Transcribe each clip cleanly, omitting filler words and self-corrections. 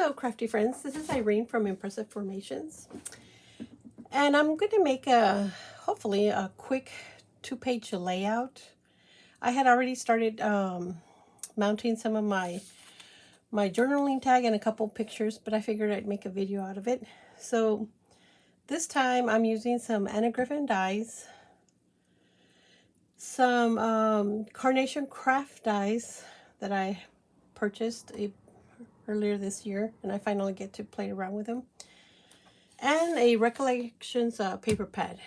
Hello crafty friends, this is Irene from Impressive Formations, and I'm going to make hopefully a quick 2-page layout. I had already started mounting some of my journaling tag and a couple pictures, but I figured I'd make a video out of it. So this time I'm using some Griffin dies, some Carnation Craft dies that I purchased earlier this year, and I finally get to play around with them, and a Recollections paper pad.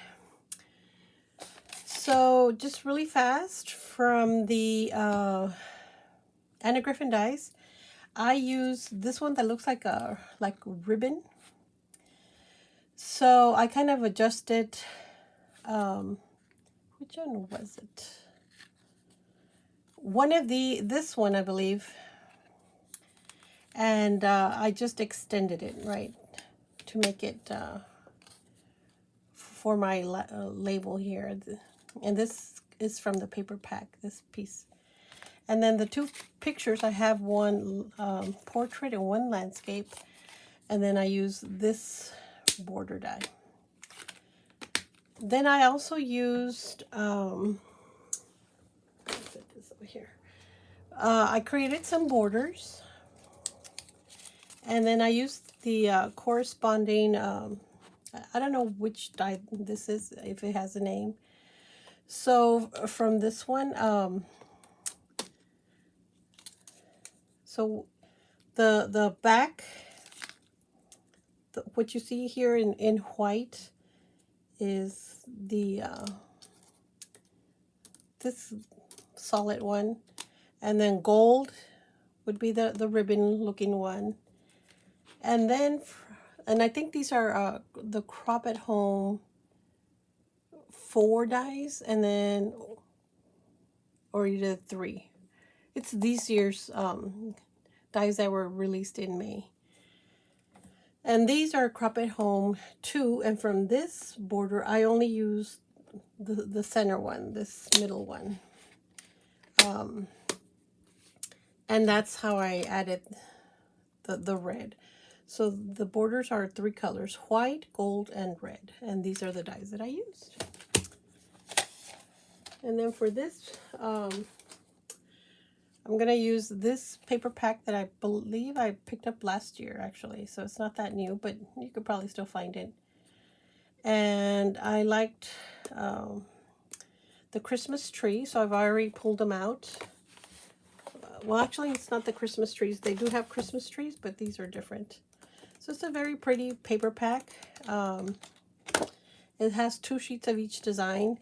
So just really fast from the Griffin dies, I use this one that looks like a ribbon. So I kind of adjusted, which one was it? This one I believe, and I just extended it right to make it for my label here. And this is from the paper pack, this piece. And then the two pictures, I have one portrait and one landscape. And then I use this border die. Then I also used, put this over here. I created some borders. And then I used the corresponding, I don't know which die this is, if it has a name. So from this one, so the back, what you see here in white is the this solid one, and then gold would be the ribbon looking one, and then I think these are the Crop at Home 4 dies, and then or either 3. It's these year's dies that were released in May. And these are Crop at Home 2, and from this border I only used the center one, this middle one. And that's how I added the red. So the borders are 3 colors, white, gold, and red. And these are the dies that I used. And then for this, I'm going to use this paper pack that I believe I picked up last year, actually. So it's not that new, but you could probably still find it. And I liked the Christmas tree, so I've already pulled them out. Well, actually, it's not the Christmas trees. They do have Christmas trees, but these are different. So it's a very pretty paper pack. It has 2 sheets of each design.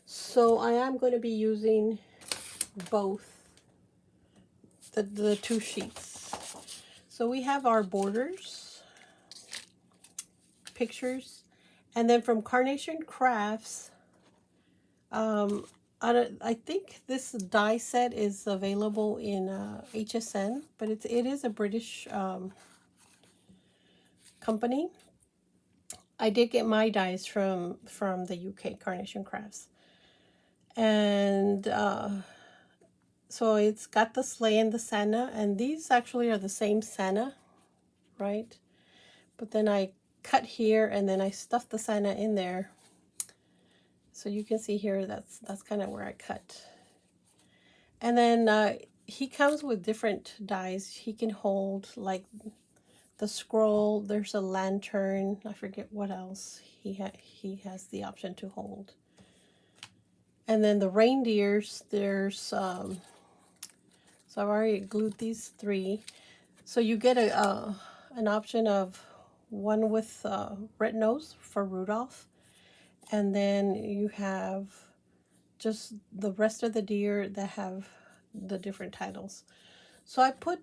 So I am going to be using both the 2 sheets. So we have our borders, pictures, and then from Carnation Crafts, I think this die set is available in HSN, but it is a British company. I did get my dies from the UK, Carnation Crafts. And so it's got the sleigh and the Santa, and these actually are the same Santa, right? But then I cut here, and then I stuffed the Santa in there. So you can see here, that's kind of where I cut. And then he comes with different dies. He can hold like the scroll. There's a lantern. I forget what else he has the option to hold. And then the reindeers, there's so I've already glued these 3. So you get an option of one with red nose for Rudolph, and then you have just the rest of the deer that have the different titles. So I put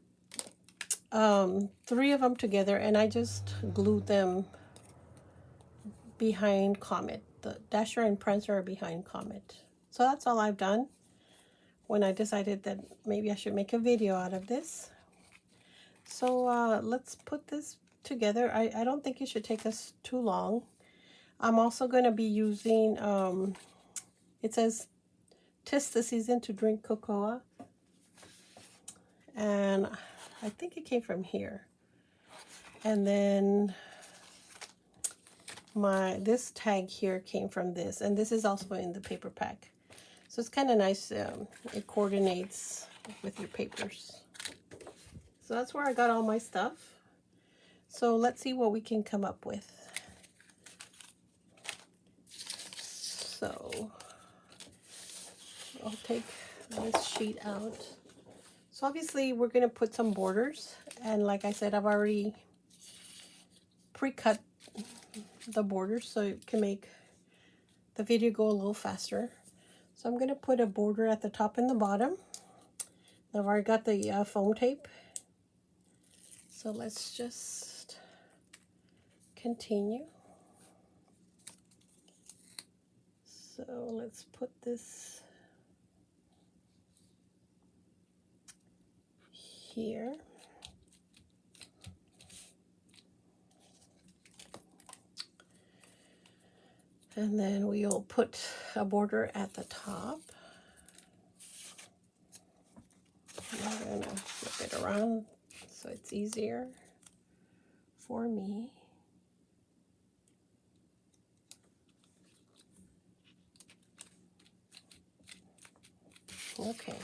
3 of them together, and I just glued them behind Comet. The Dasher and Prancer are behind Comet. So that's all I've done when I decided that maybe I should make a video out of this. So let's put this together. I don't think it should take us too long. I'm also going to be using, it says, "'Tis the season to drink cocoa." And I think it came from here. And then this tag here came from this, and this is also in the paper pack. So it's kind of nice. It coordinates with your papers. So that's where I got all my stuff. So let's see what we can come up with. So I'll take this sheet out. So obviously we're going to put some borders. And like I said, I've already pre-cut the borders so it can make the video go a little faster. So I'm going to put a border at the top and the bottom. I've already got the foam tape. So let's just continue. So let's put this here. And then we'll put a border at the top. I'm going to flip it around so it's easier for me. Okay.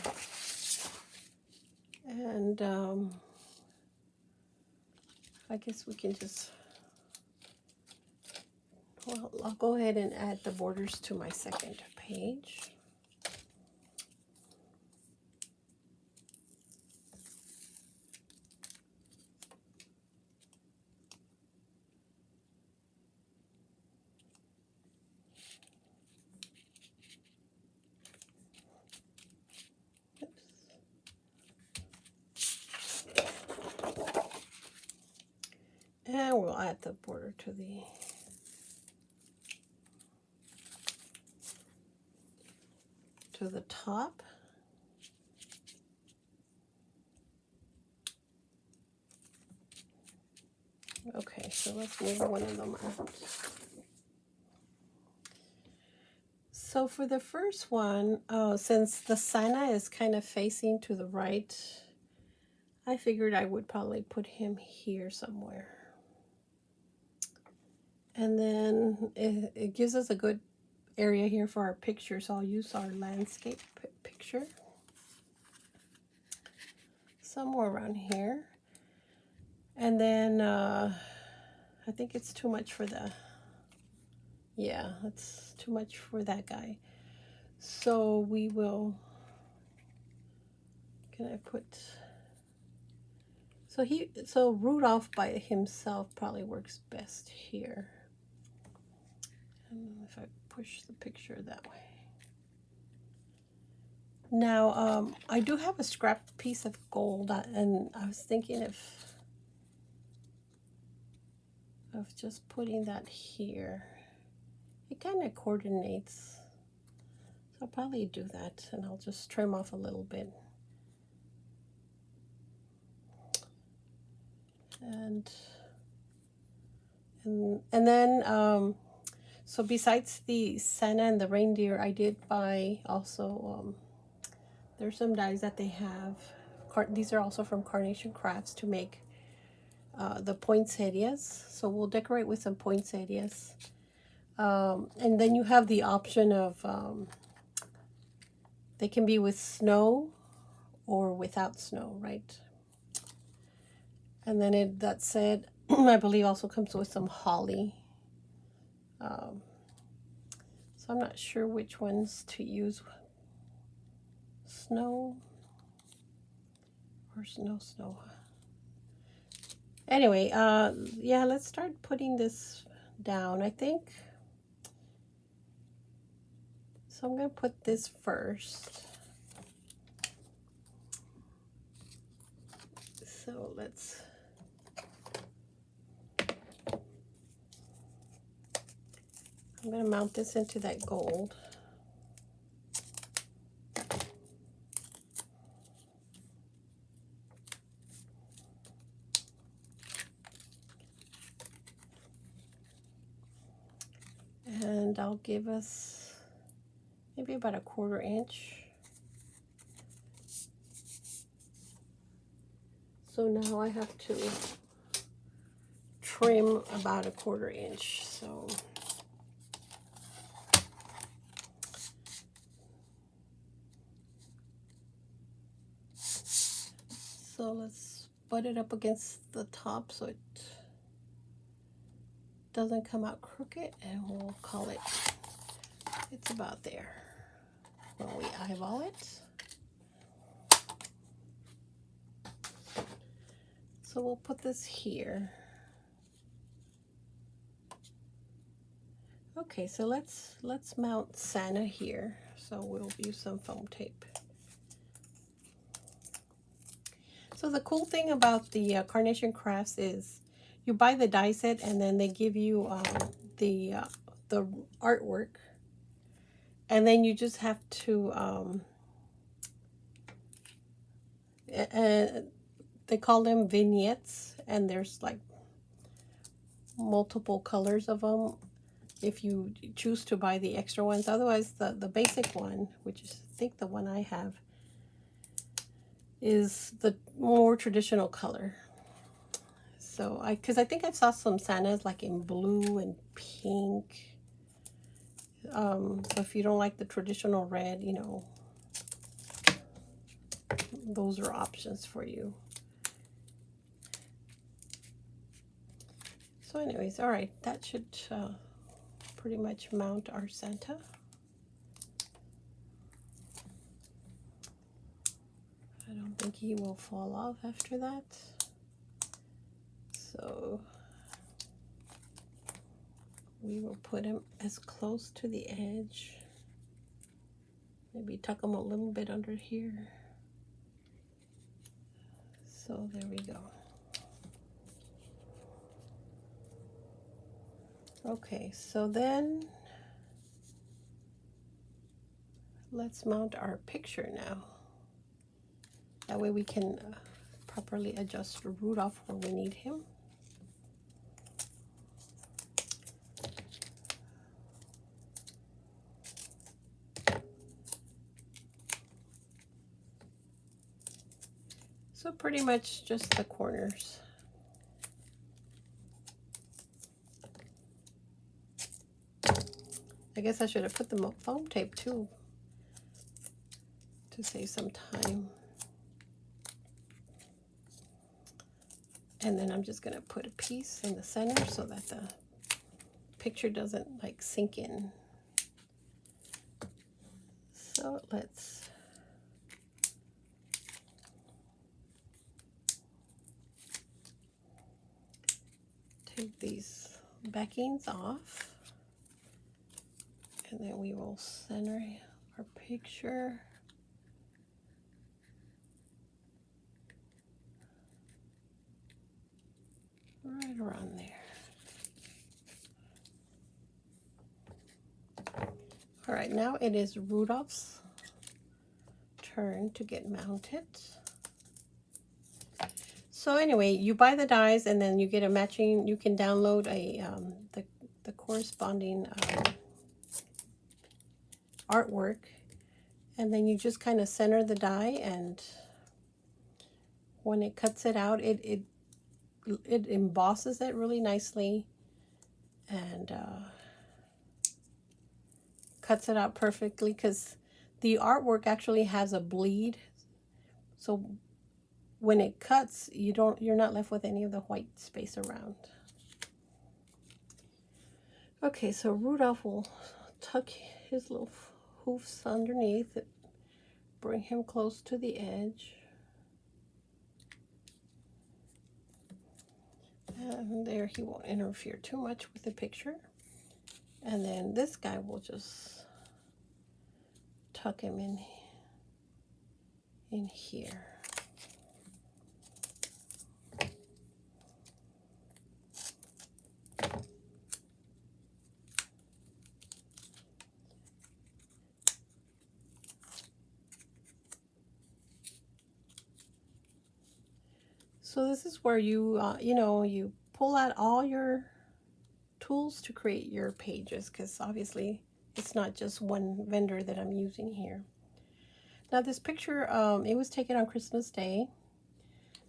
And I guess we can just, well, I'll go ahead and add the borders to my second page. And we'll add the border to the top. Okay, so let's move one of them out. So for the first one, since the Santa is kind of facing to the right, I figured I would probably put him here somewhere. And then it gives us a good area here for our picture, so I'll use our landscape picture somewhere around here. And then I think it's too much for it's too much for that guy. So we will, can I put, so Rudolph by himself probably works best here. And if I push the picture that way. Now, I do have a scrap piece of gold, and I was thinking of just putting that here. It kind of coordinates. So I'll probably do that, and I'll just trim off a little bit. And then, so besides the Santa and the reindeer, I did buy also, there's some dies that they have. These are also from Carnation Crafts to make the poinsettias. So we'll decorate with some poinsettias. And then you have the option of, they can be with snow or without snow, right? And then that said, I believe also comes with some holly. So I'm not sure which ones to use. Snow or snow. Anyway, yeah, let's start putting this down, I think. So I'm going to put this first. So let's, I'm going to mount this into that gold. And I'll give us maybe about a 1/4 inch. So now I have to trim about 1/4 inch. So let's butt it up against the top so it doesn't come out crooked, and we'll call it, it's about there when we eyeball it. So we'll put this here. Okay, so let's mount Santa here. So we'll use some foam tape. So the cool thing about the Carnation Crafts is you buy the die set and then they give you the artwork, and then you just have to they call them vignettes, and there's like multiple colors of them if you choose to buy the extra ones. Otherwise, the basic one, which is I think the one I have, is the more traditional color. So because I think I saw some Santas like in blue and pink. So if you don't like the traditional red, you know, those are options for you. So anyways, all right, that should pretty much mount our Santa. I don't think he will fall off after that. So we will put him as close to the edge. Maybe tuck him a little bit under here. So there we go. Okay, so then let's mount our picture now. That way we can properly adjust Rudolph where we need him. So pretty much just the corners. I guess I should have put the foam tape too to save some time. And then I'm just going to put a piece in the center so that the picture doesn't like sink in. So let's take these backings off. And then we will center our picture. Right around there. All right, now it is Rudolph's turn to get mounted. So anyway, you buy the dies and then you get a matching, you can download a the corresponding artwork, and then you just kind of center the die, and when it cuts it out, it embosses it really nicely and cuts it out perfectly, because the artwork actually has a bleed, so when it cuts, you're not left with any of the white space around. Okay, so Rudolph will tuck his little hoofs underneath it, bring him close to the edge. And there, he won't interfere too much with the picture. And then this guy will just tuck him in here. So this is where you, you know, you pull out all your tools to create your pages, because obviously it's not just one vendor that I'm using here. Now this picture, it was taken on Christmas Day.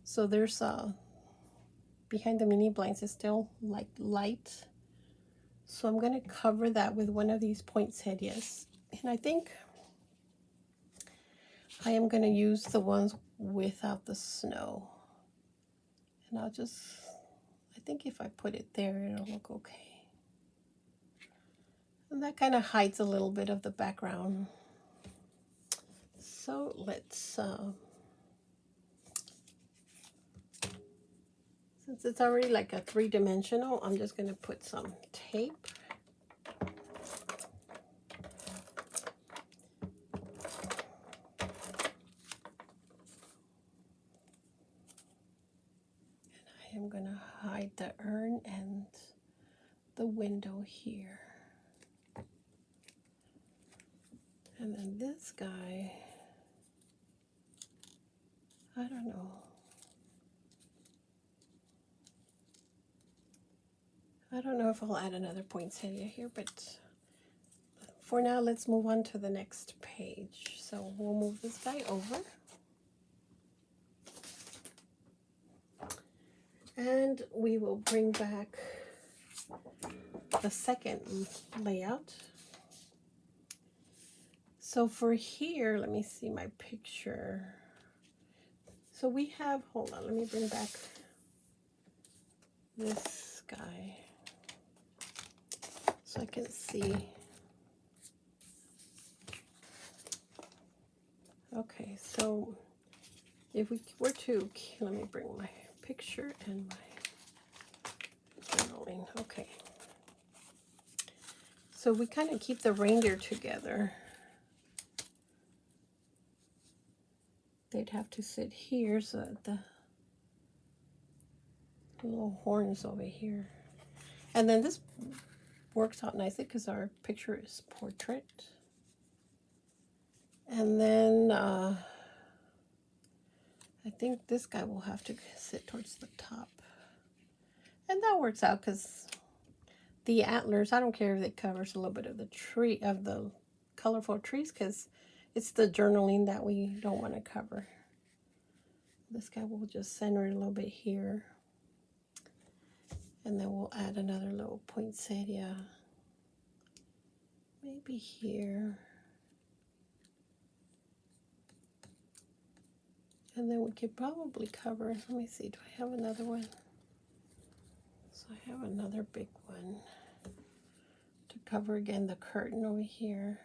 So there's behind the mini blinds is still like light. So I'm going to cover that with one of these poinsettias. And I think I am going to use the ones without the snow. And I think if I put it there, it'll look okay. And that kind of hides a little bit of the background. So let's, since it's already like a three-dimensional, I'm just going to put some tape. I'm going to hide the urn and the window here. And then this guy, I don't know. I don't know if I'll add another poinsettia here, but for now, let's move on to the next page. So we'll move this guy over. And we will bring back the second layout. So for here, let me see my picture. So we have, hold on, let me bring back this guy so I can see. Okay, so if we were to, let me bring my picture and my journaling. Okay. So we kind of keep the reindeer together. They'd have to sit here so that the little horns over here. And then this works out nicely because our picture is portrait. And then I think this guy will have to sit towards the top. And that works out because the antlers, I don't care if it covers a little bit of the tree, of the colorful trees, because it's the journaling that we don't want to cover. This guy will just center it a little bit here. And then we'll add another little poinsettia. Maybe here. And then we could probably cover, let me see, do I have another one? So I have another big one to cover again the curtain over here.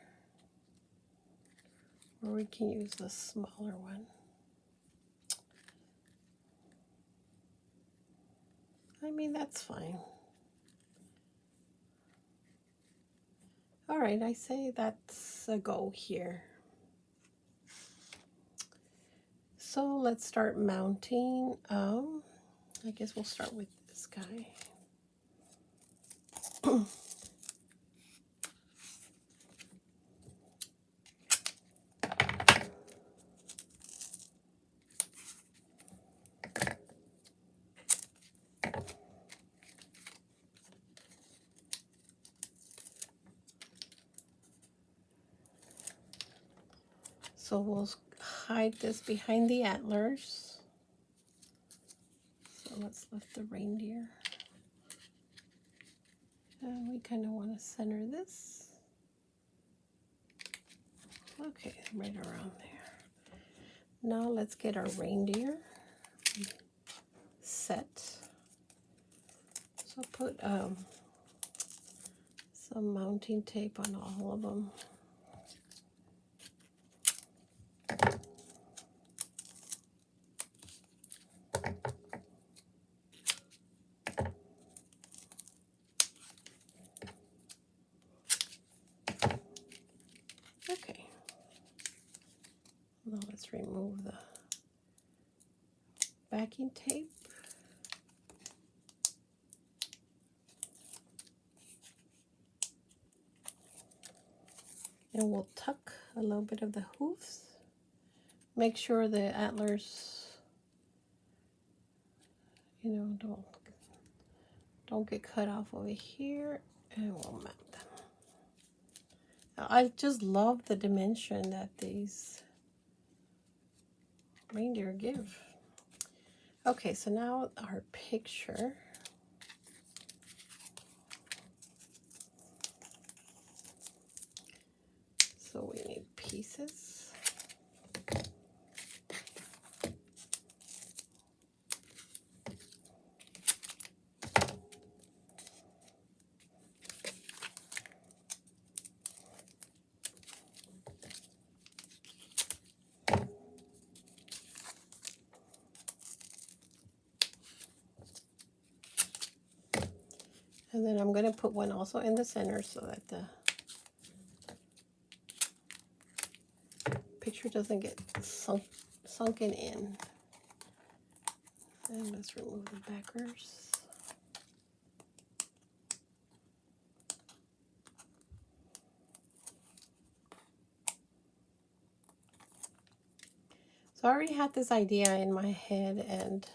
Or we can use the smaller one. I mean, that's fine. All right, I say that's a go here. So let's start mounting. I guess we'll start with this guy. So we'll hide this behind the antlers. So let's lift the reindeer. And we kind of want to center this. Okay, right around there. Now let's get our reindeer set. So put some mounting tape on all of them. Okay. Now let's remove the backing tape. And we'll tuck a little bit of the hoofs. Make sure the antlers, you know, don't get cut off over here, and we'll mount them. Now, I just love the dimension that these reindeer give. Okay, so now our picture. So we need pieces. And then I'm going to put one also in the center so that the picture doesn't get sunken in. And let's remove the backers. So I already had this idea in my head, and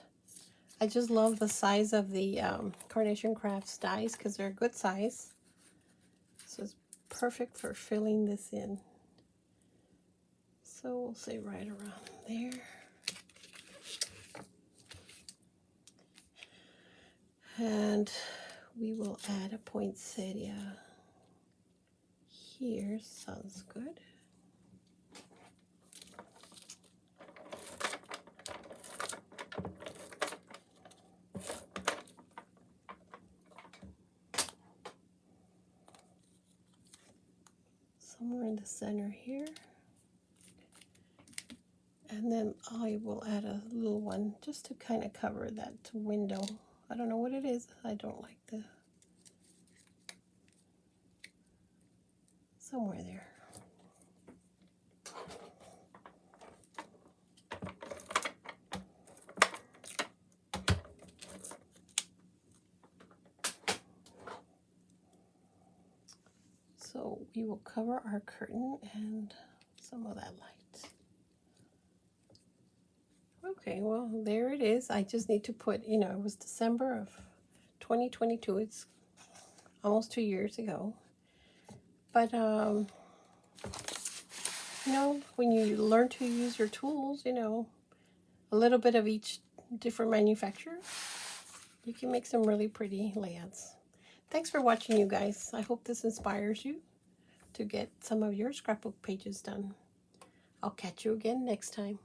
I just love the size of the Carnation Crafts dies because they're a good size. So it's perfect for filling this in. So we'll say right around there. And we will add a poinsettia here. Sounds good. Somewhere in the center here. And then I will add a little one just to kind of cover that window. I don't know what it is. I don't like the... somewhere there. So we will cover our curtain and some of that light. Okay, well, there it is. I just need to put, you know, it was December of 2022. It's almost 2 years ago. But, you know, when you learn to use your tools, you know, a little bit of each different manufacturer, you can make some really pretty layouts. Thanks for watching, you guys. I hope this inspires you to get some of your scrapbook pages done. I'll catch you again next time.